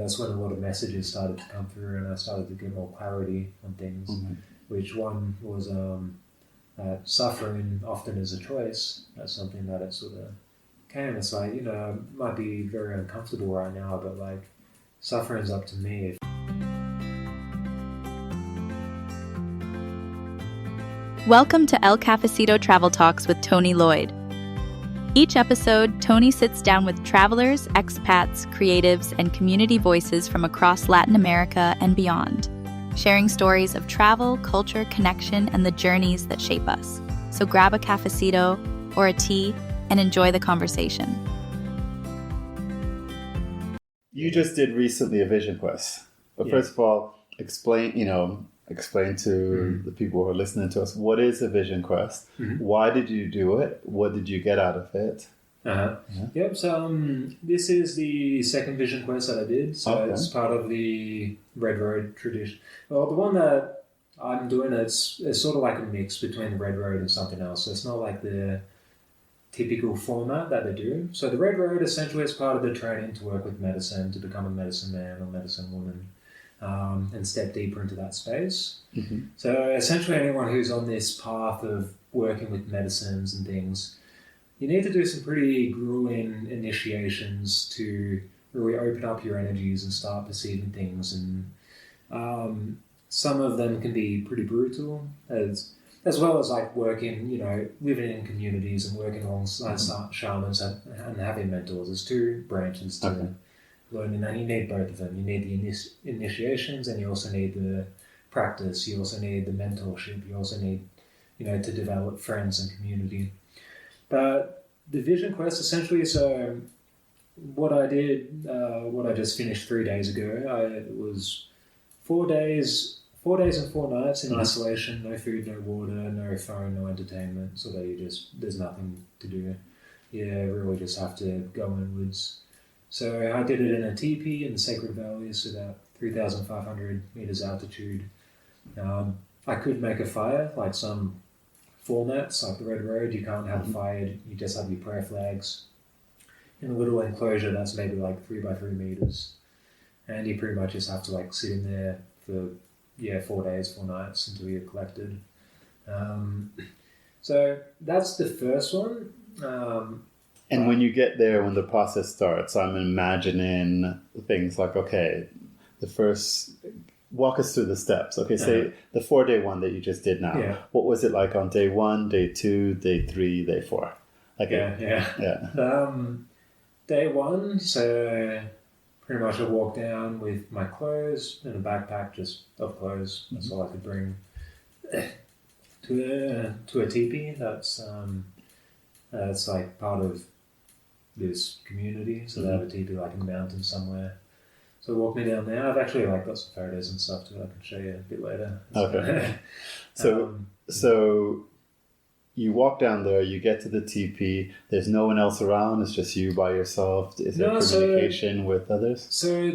that's when a lot of messages started to come through, and I started to get more clarity on things. Mm-hmm. Which one was that suffering often is a choice. That's something that it sort of came. It's like, it might be very uncomfortable right now, but like suffering's up to me. Welcome to El Cafecito Travel Talks with Tony Lloyd. Each episode, Tony sits down with travelers, expats, creatives, and community voices from across Latin America and beyond, sharing stories of travel, culture, connection, and the journeys that shape us. So grab a cafecito or a tea and enjoy the conversation. You just did recently a vision quest. But first of all, explain to the people who are listening to us, what is a vision quest? Mm-hmm. Why did you do it? What did you get out of it? Yep, so this is the second vision quest that I did. So it's part of the Red Road tradition. Well, the one that I'm doing, it's sort of like a mix between the Red Road and something else. So it's not like the typical format that they do. So the Red Road essentially is part of the training to work with medicine, to become a medicine man or medicine woman. And step deeper into that space. Mm-hmm. So essentially anyone who's on this path of working with medicines and things, you need to do some pretty grueling initiations to really open up your energies and start perceiving things. And some of them can be pretty brutal, as well as like working, living in communities and working alongside shamans and having mentors. There's two branches to learning, and you need both of them. You need the initiations, and you also need the practice. You also need the mentorship. You also need, to develop friends and community. But the vision quest, essentially, so what I did, what I just finished 3 days ago, it was 4 days and 4 nights in isolation, no food, no water, no phone, no entertainment, so that there's nothing to do. You really just have to go inwards. So I did it in a teepee in the Sacred Valley, so about 3,500 meters altitude. I could make a fire, like some formats, like the Red Road. You can't have a fire, you just have your prayer flags in a little enclosure that's maybe like 3 by 3 meters. And you pretty much just have to like sit in there for 4 days, 4 nights until you're collected. So that's the first one. And when you get there, when the process starts, I'm imagining things like, walk us through the steps. Okay, say the 4-day one that you just did now. Yeah. What was it like on day 1, day 2, day 3, day 4? Day 1, so pretty much I walked down with my clothes and a backpack just of clothes. That's all I could bring to a teepee. That's like part of this community, so they have a teepee like in the mountains somewhere. So walk me down there. I've actually got some photos and stuff too. I can show you a bit later. Okay. So you walk down there. You get to the teepee. There's no one else around. It's just you by yourself. Is there communication with others? So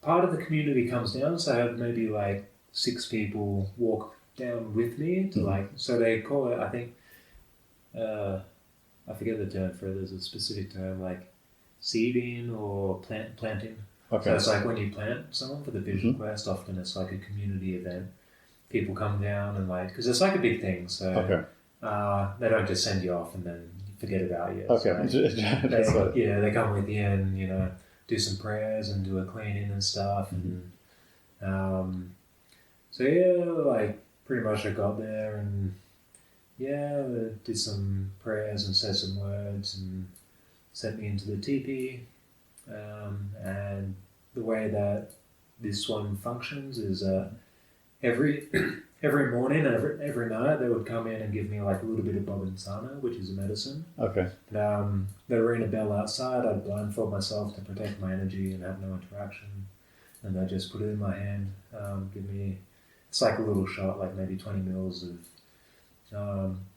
part of the community comes down. So I have maybe like 6 people walk down with me to so they call it, I think. I forget the term for it. There's a specific term like seeding or planting. Okay. So it's like when you plant someone for the vision quest, often it's like a community event. People come down and because it's like a big thing. So they don't just send you off and then forget about you. Okay. So they come with you and, do some prayers and do a cleaning and stuff. Mm-hmm. And pretty much I got there and did some prayers and said some words and sent me into the teepee. And the way that this one functions is every morning and every night they would come in and give me like a little bit of bobinsana, which is a medicine. Okay. They ring a bell outside. I'd blindfold myself to protect my energy and have no interaction. And they just put it in my hand, give me, it's like a little shot, like maybe 20 mils of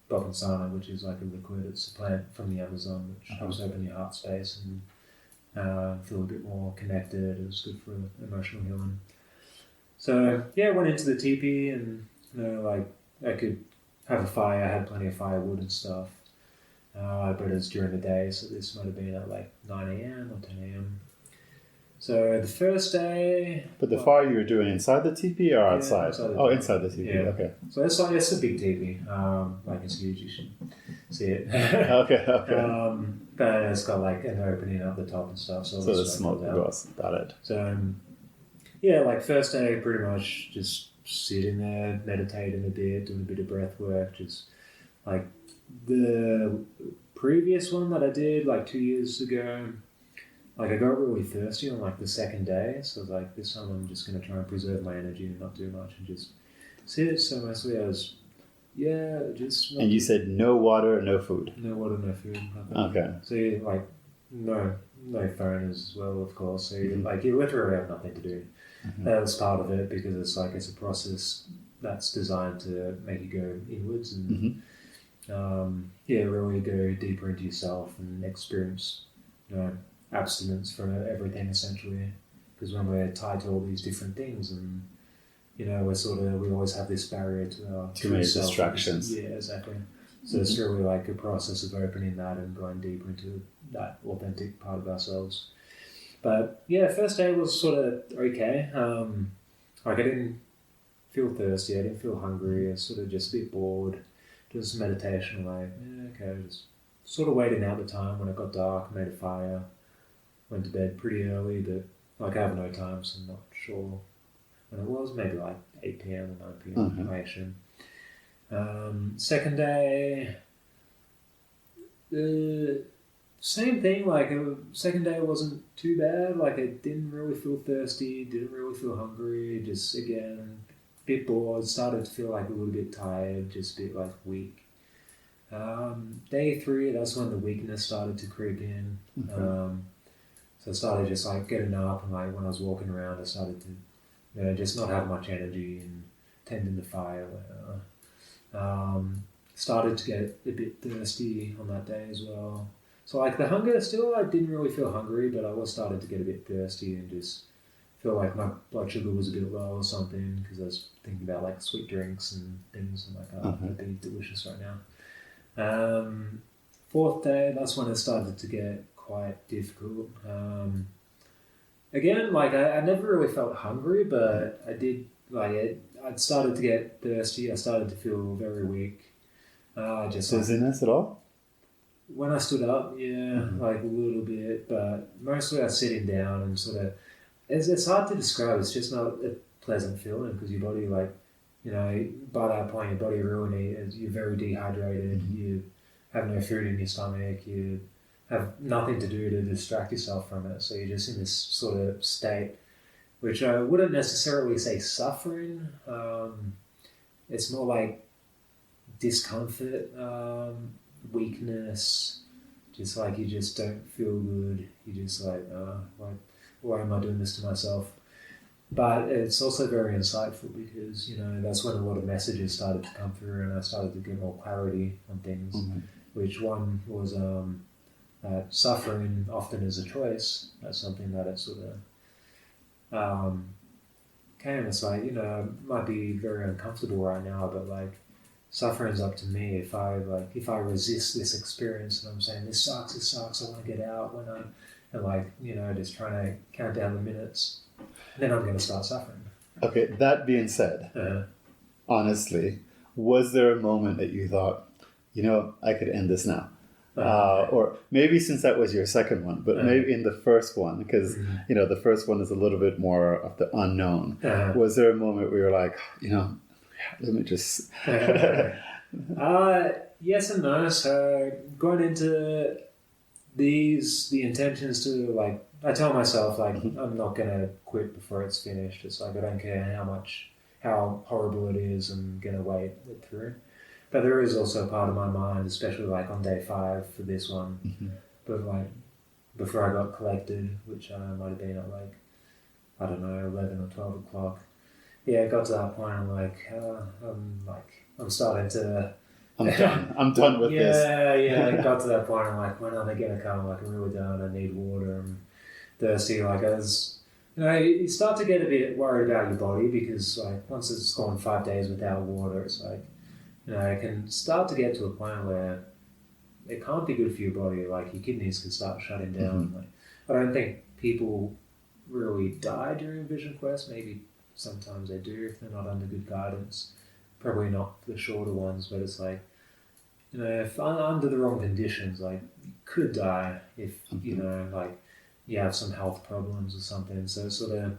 bobinsana, which is like a liquid. It's a plant from the Amazon, which helps open your heart space and feel a bit more connected. It's good for emotional healing. So I went into the teepee and I could have a fire. I had plenty of firewood and stuff. But it was during the day, so this might have been at like 9 a.m. or 10 a.m. So the first day... But the fire you were doing inside the teepee or outside? Inside inside the teepee, okay. So it's a big teepee. Like it's huge, you should see it. Okay. But it's got like an opening at the top and stuff. So the smoke goes, got it. So like first day pretty much just sitting there, meditating a bit, doing a bit of breath work, just like the previous one that I did like 2 years ago, like I got really thirsty on like the second day, so like this time I'm just going to try and preserve my energy and not do much and just sit. So mostly I was, just... And you said no water, no food? No water, no food. Nothing. Okay. So you, like, no phone as well, of course. So you, like, you literally have nothing to do. That was part of it because it's like it's a process that's designed to make you go inwards and really go deeper into yourself and experience, abstinence from everything essentially. Because when we're tied to all these different things and we always have this barrier to our too many distractions. Yeah, exactly. So it's really like a process of opening that and going deeper into that authentic part of ourselves. But yeah, first day was sort of okay. Like I didn't feel thirsty, I didn't feel hungry, I was sort of just a bit bored. Doing some meditation, like, just sort of waiting out the time. When it got dark, made a fire, went to bed pretty early, but like I have no time, so I'm not sure when it was, maybe like 8 p.m. or 9 p.m. I assume. Second day, same thing, like second day wasn't too bad, like I didn't really feel thirsty, didn't really feel hungry, just again, a bit bored, started to feel like a little bit tired, just a bit like weak. Day 3, that's when the weakness started to creep in. So I started just like getting up and like when I was walking around I started to just not have much energy and tending the fire. Started to get a bit thirsty on that day as well. So like the hunger still, I didn't really feel hungry, but I was starting to get a bit thirsty and just feel like my blood sugar was a bit low or something because I was thinking about like sweet drinks and things and like, that'd be delicious right now. 4th day, that's when it started to get quite difficult. Again, like I never really felt hungry, but I did, like I'd started to get thirsty. I started to feel very weak. Just dizziness at all? When I stood up, like a little bit, but mostly I was sitting down and sort of, it's hard to describe, it's just not a pleasant feeling because your body, like, by that point your body really you're very dehydrated, you have no food in your stomach, you have nothing to do to distract yourself from it, so you're just in this sort of state, which I wouldn't necessarily say suffering, it's more like discomfort, weakness, just like you just don't feel good, you're just like, why am I doing this to myself? But it's also very insightful because, that's when a lot of messages started to come through and I started to get more clarity on things, which one was that suffering often is a choice. That's something that it sort of came. It's like, it might be very uncomfortable right now, but like suffering's up to me. If I resist this experience and I'm saying this sucks, I want to get out, just trying to count down the minutes, then I'm going to start suffering. Okay, that being said, honestly, was there a moment that you thought, I could end this now? Or maybe since that was your second one, but maybe in the first one, because, the first one is a little bit more of the unknown. Was there a moment where you're like, let me just... Yes and no. So going into the intentions to, like, I tell myself, like, I'm not going to quit before it's finished. It's like, I don't care how horrible it is, I'm going to wait it through. But there is also a part of my mind, especially like on day 5 for this one, but like before I got collected, which might have been at like, I don't know, 11 or 12 o'clock. Yeah, it got to that point, I'm starting to... I'm done with this. Yeah, it got to that point, I'm like, when are they going to come? Like, I'm really done, I need water, I'm thirsty. Like, you start to get a bit worried about your body because like once it's gone 5 days without water, it's like, it can start to get to a point where it can't be good for your body. Like your kidneys can start shutting down. Like, I don't think people really die during vision quest. Maybe sometimes they do if they're not under good guidance. Probably not the shorter ones, but it's like, you know, if under the wrong conditions, like you could die if you know, like you have some health problems or something. So sort of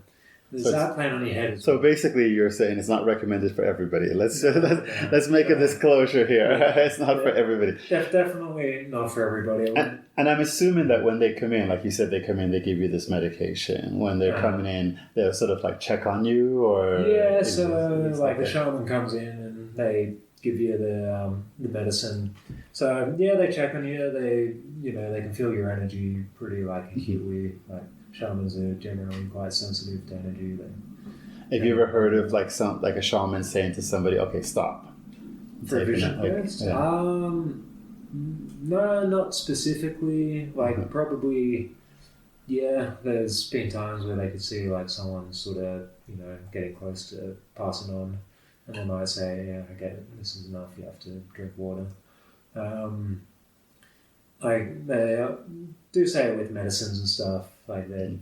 there's that plan on your head. So basically, you're saying it's not recommended for everybody. Let's make a disclosure here. It's not for everybody. Definitely not for everybody. And I'm assuming that when they come in, like you said, they come in, they give you this medication. When they're coming in, they'll sort of like check on you, or so like the shaman comes in and they give you the medicine. So they check on you. They can feel your energy pretty like acutely. Like shamans are generally quite sensitive to energy. Have you ever heard of like a shaman saying to somebody, "Okay, stop"? For vision quest? No, not specifically. Like probably, there's been times where they could see like someone sort of, getting close to passing on, and they might say, "Yeah, okay, this is enough. You have to drink water." Like they do say it with medicines and stuff. Like they,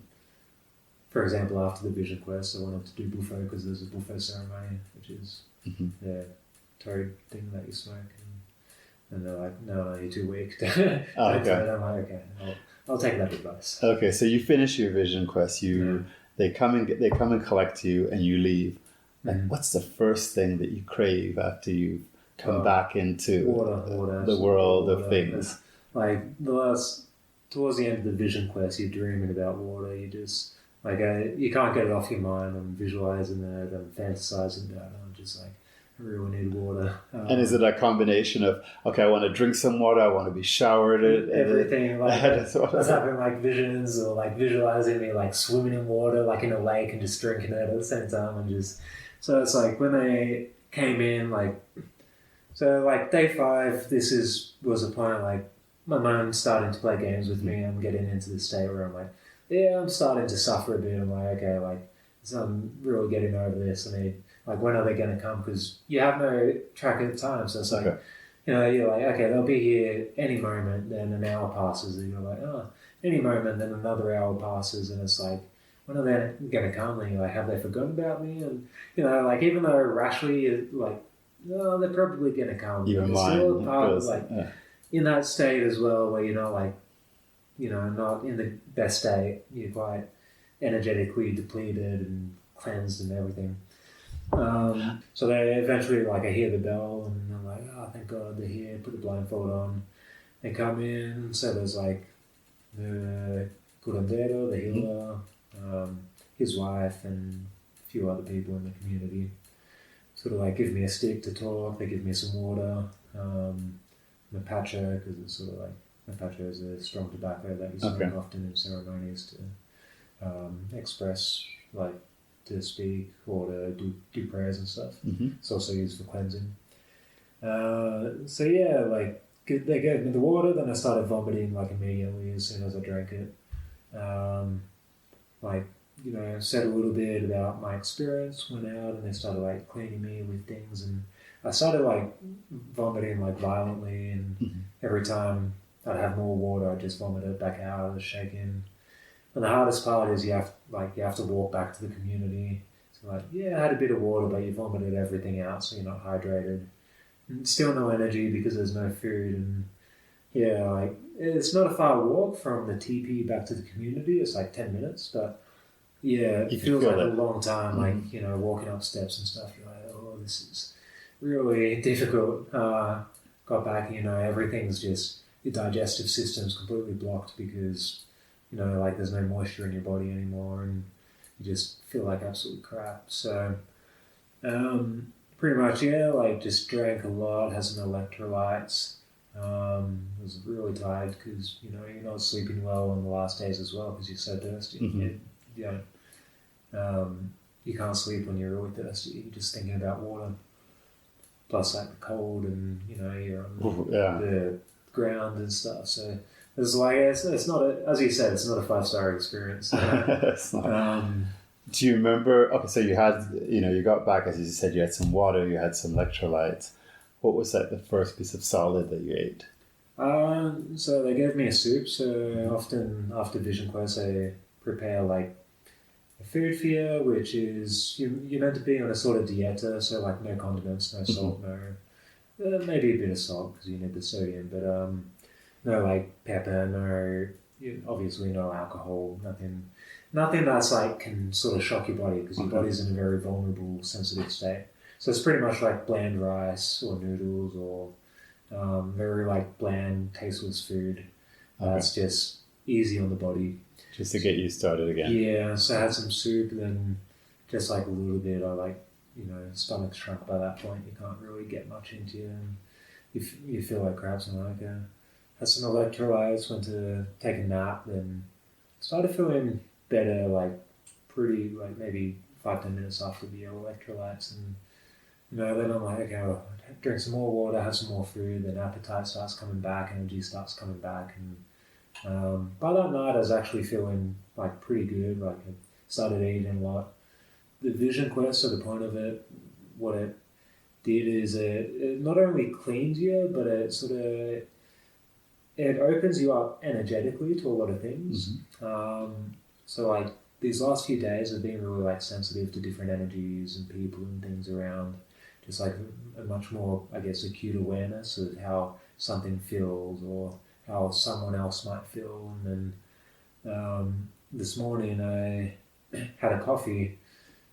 for example, after the vision quest, I wanted to do buffo because there's a buffo ceremony, which is the toad thing that you smoke. And they're like, no, you're too weak. Okay. I'm like, okay, I'll take that advice. Okay, so you finish your vision quest. They come and collect you, and you leave. Like, what's the first thing that you crave after you come back into water, the world of things? Like towards the end of the vision quest, you're dreaming about water. You just like you can't get it off your mind. I'm visualizing it. I'm fantasizing about it. I'm just like, I really need water. And is it a combination of, okay, I want to drink some water, I want to be showered? Everything. Like that's having like visions or like visualizing me like swimming in water, like in a lake and just drinking it at the same time. And just, so it's like when they came in, like, so like day 5, was a point like my mind's starting to play games with me. I'm getting into the state where I'm like, I'm starting to suffer a bit. I'm like, okay, like, I'm really getting over this. I mean, like, when are they going to come? Because you have no track of time. So it's like, you're like, okay, they'll be here any moment. Then an hour passes, and you're like, any moment. Then another hour passes, and it's like, when are they going to come? And you're like, have they forgotten about me? And like, even though rashly, you're like, no, they're probably going to come. Your mind still part of, like, in that state as well, where you're not like, not in the best state. You're quite energetically depleted and cleansed and everything. So they eventually, like, I hear the bell and I'm like, thank God they're here. Put a blindfold on. They come in. So there's like the curandero, the healer, his wife, and a few other people in the community. Sort of like give me a stick to talk. They give me some water. Mapacho, because it's sort of like Mapacho is a strong tobacco that you smoke often in ceremonies to express, like, to speak or to do prayers and stuff. It's also used for cleansing. Like they gave me the water, then I started vomiting like immediately as soon as I drank it. Said a little bit about my experience, went out, and they started like cleaning me with things, and I started like vomiting like violently, and every time I'd have more water, I'd just vomit it back out. I was shaking. And the hardest part is you have to walk back to the community. So like, I had a bit of water, but you vomited everything out, so you're not hydrated. And still no energy because there's no food. And like, it's not a far walk from the teepee back to the community. It's like 10 minutes, but it feels like a long time. Like, walking up steps and stuff. You're like, oh, this is really difficult. Got back, everything's just, your digestive system's completely blocked because like there's no moisture in your body anymore, and you just feel like absolute crap. So, pretty much, like just drank a lot, had some electrolytes. Was really tired because you're not sleeping well on the last days as well because you're so thirsty. You can't sleep when you're really thirsty. You're just thinking about water. Plus, like the cold, and you're on the ground and stuff. So. It's like it's not as you said, it's not a 5-star experience. It's not. Do you remember? Okay, so you had you got back, as you said, you had some water, you had some electrolytes. What was like the first piece of solid that you ate? So they gave me a soup. So often after vision quest, they prepare like food fear, which is you're meant to be on a sort of dieta, so like no condiments, no salt, no maybe a bit of salt because you need the sodium, but no like pepper, obviously no alcohol, nothing that's like can sort of shock your body because your body's in a very vulnerable, sensitive state. So it's pretty much like bland rice or noodles or very like bland, tasteless food. It's just easy on the body. Just to get you started again. Yeah, so I had some soup, then just like a little bit. I stomach's shrunk by that point. You can't really get much into you, and you feel like crap. So I'm like, had some electrolytes, went to take a nap, then started feeling better. Like pretty, like maybe 5-10 minutes after the electrolytes, and then I'm like, okay, I'll drink some more water, have some more food. Then appetite starts coming back, energy starts coming back, and by that night, I was actually feeling like pretty good. Like I started eating a lot. The vision quest, so the point of it, what it did is it not only cleans you, but it opens you up energetically to a lot of things. So like these last few days, I've been really like sensitive to different energies and people and things around. Just like a much more, I guess, acute awareness of how something feels or how someone else might feel. And then this morning I had a coffee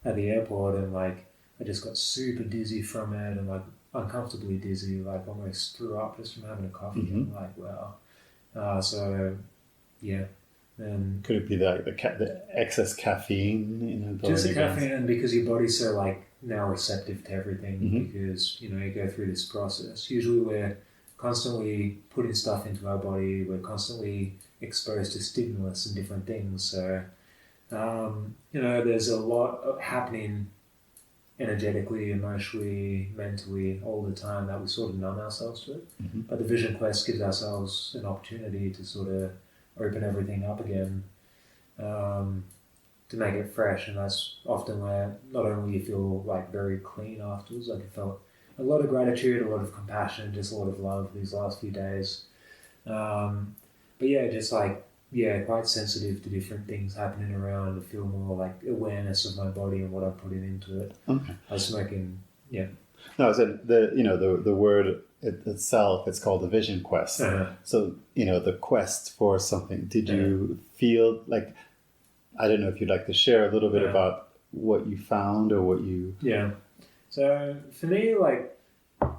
at the airport and like I just got super dizzy from it and like uncomfortably dizzy, like almost threw up just from having a coffee. And like, wow. So yeah. And could it be the excess caffeine? Just the caffeine, because your body's so like now receptive to everything because you go through this process. Usually we're constantly putting stuff into our body. We're constantly exposed to stimulus and different things. So, there's a lot happening energetically, emotionally, mentally all the time that we sort of numb ourselves to it. But the Vision Quest gives ourselves an opportunity to sort of open everything up again, to make it fresh. And that's often where not only you feel like very clean afterwards, like I felt a lot of gratitude, a lot of compassion, just a lot of love these last few days. But yeah, just like, quite sensitive to different things happening around. I feel more like awareness of my body and what I'm putting into it. Okay. I was smoking, No, so the word itself, it's called the Vision Quest. So, the quest for something. Did you feel like, I don't know if you'd like to share a little bit about what you found or what you... Yeah. So for me, like,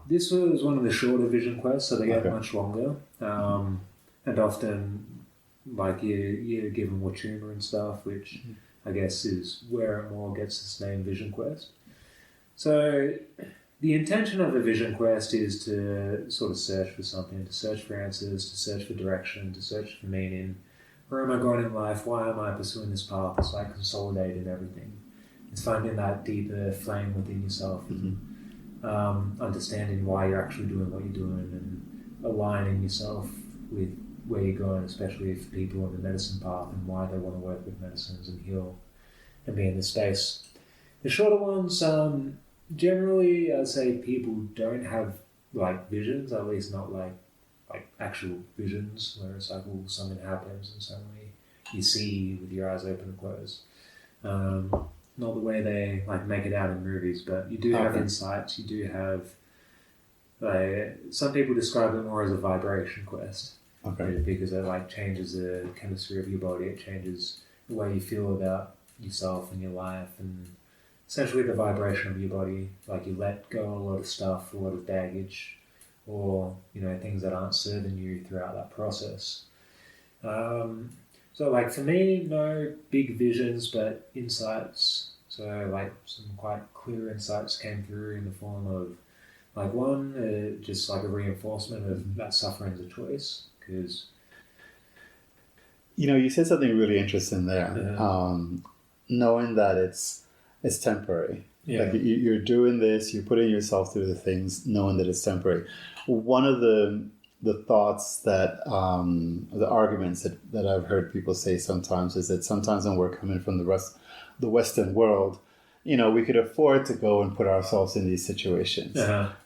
this was one of the shorter Vision Quests, so they get much longer. And often, like, you're given more tumour and stuff, which I guess is where it more gets its name Vision Quest. So the intention of a Vision Quest is to sort of search for something, to search for answers, to search for direction, to search for meaning. Where am I going in life? Why am I pursuing this path? It's like consolidating everything. It's finding that deeper flame within yourself and understanding why you're actually doing what you're doing and aligning yourself with where you're going, especially for people on the medicine path and why they want to work with medicines and heal and be in this space. The shorter ones, generally, I'd say people don't have like visions, at least not like actual visions, where it's like, well, something happens and suddenly you see with your eyes open and closed. Not the way they like make it out in movies, but you do have insights. You do have, some people describe it more as a vibration quest. Because it like changes the chemistry of your body. It changes the way you feel about yourself and your life, and essentially the vibration of your body. Like you let go a lot of stuff, a lot of baggage, or things that aren't serving you throughout that process. So like for me, no big visions, but insights. So like some quite clear insights came through in the form of like one, just like a reinforcement of that suffering is a choice. Because you said something really interesting there. Knowing that it's temporary. Like you're doing this, you're putting yourself through the things, knowing that it's temporary. One of the thoughts that the arguments that I've heard people say sometimes is that sometimes when we're coming from the Western world, we could afford to go and put ourselves in these situations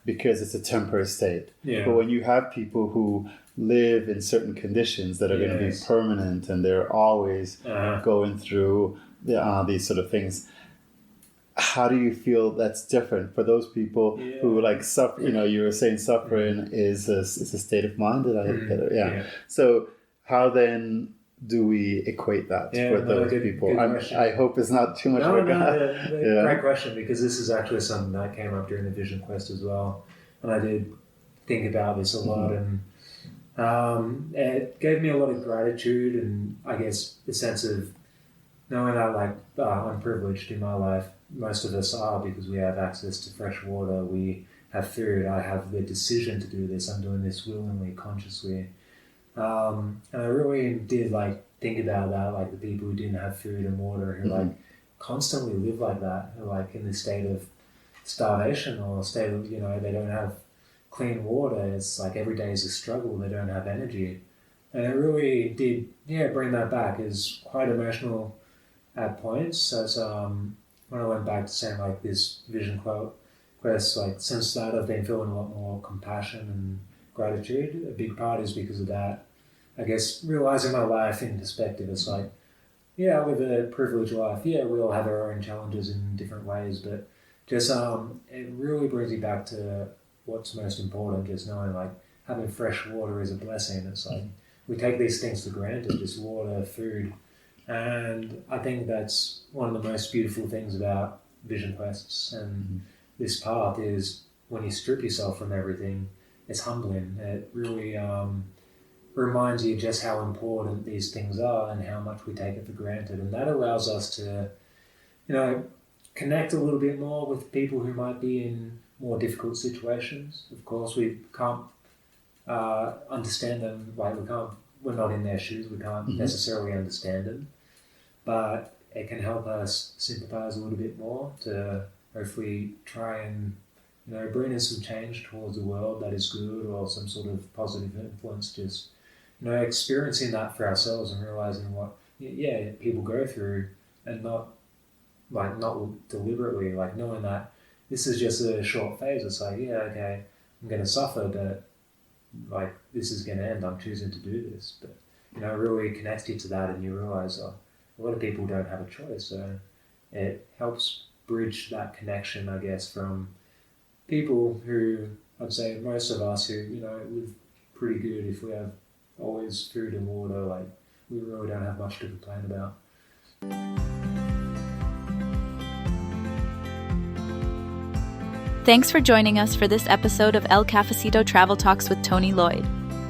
because it's a temporary state. But when you have people who live in certain conditions that are going to be permanent and they're always going through these sort of things. How do you feel that's different for those people who like suffer? You know, you were saying suffering is a state of mind. Did I get it? Yeah. So how then do we equate that for those people? I hope it's not too much work. Great question, because this is actually something that came up during the Vision Quest as well, and I did think about this a lot, and it gave me a lot of gratitude, and I guess a sense of knowing that I'm privileged in my life. Most of us are, because we have access to fresh water, we have food, I have the decision to do this, I'm doing this willingly, consciously. And I really did think about that, like the people who didn't have food and water, who constantly live like that, who in this state of starvation or state of, they don't have clean water. It's like every day is a struggle, they don't have energy. And it really did, bring that back. It's quite emotional at points, as when I went back to saying this vision quest, since that I've been feeling a lot more compassion and gratitude. A big part is because of that. I guess realizing my life in perspective, it's I live a privileged life. Yeah, we all have our own challenges in different ways, but just it really brings you back to what's most important. Just knowing having fresh water is a blessing. It's we take these things for granted, just water, food. And I think that's one of the most beautiful things about vision quests and this path is when you strip yourself from everything, it's humbling. It really reminds you just how important these things are and how much we take it for granted. And that allows us to, connect a little bit more with people who might be in more difficult situations. Of course, we can't understand them. We're not in their shoes. We can't necessarily understand them. But it can help us sympathize a little bit more to hopefully try and, bring in some change towards the world that is good, or some sort of positive influence. Just, experiencing that for ourselves and realizing what, people go through, and not deliberately, knowing that this is just a short phase. It's okay, I'm going to suffer, but this is going to end. I'm choosing to do this. But, it really connects you to that, and you realize, a lot of people don't have a choice, so it helps bridge that connection, I guess, from people who, I'd say most of us who, live pretty good. If we have always food and water, we really don't have much to complain about. Thanks for joining us for this episode of El Cafecito Travel Talks with Tony Lloyd.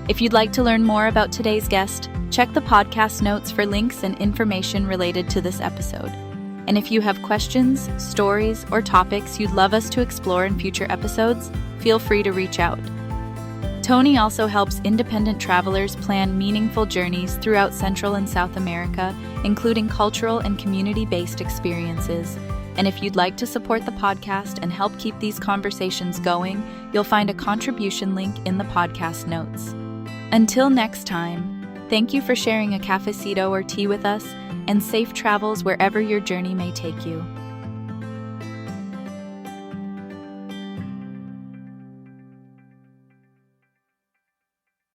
If you'd like to learn more about today's guest, check the podcast notes for links and information related to this episode. And if you have questions, stories, or topics you'd love us to explore in future episodes, feel free to reach out. Tony also helps independent travelers plan meaningful journeys throughout Central and South America, including cultural and community-based experiences. And if you'd like to support the podcast and help keep these conversations going, you'll find a contribution link in the podcast notes. Until next time, thank you for sharing a cafecito or tea with us, and safe travels wherever your journey may take you.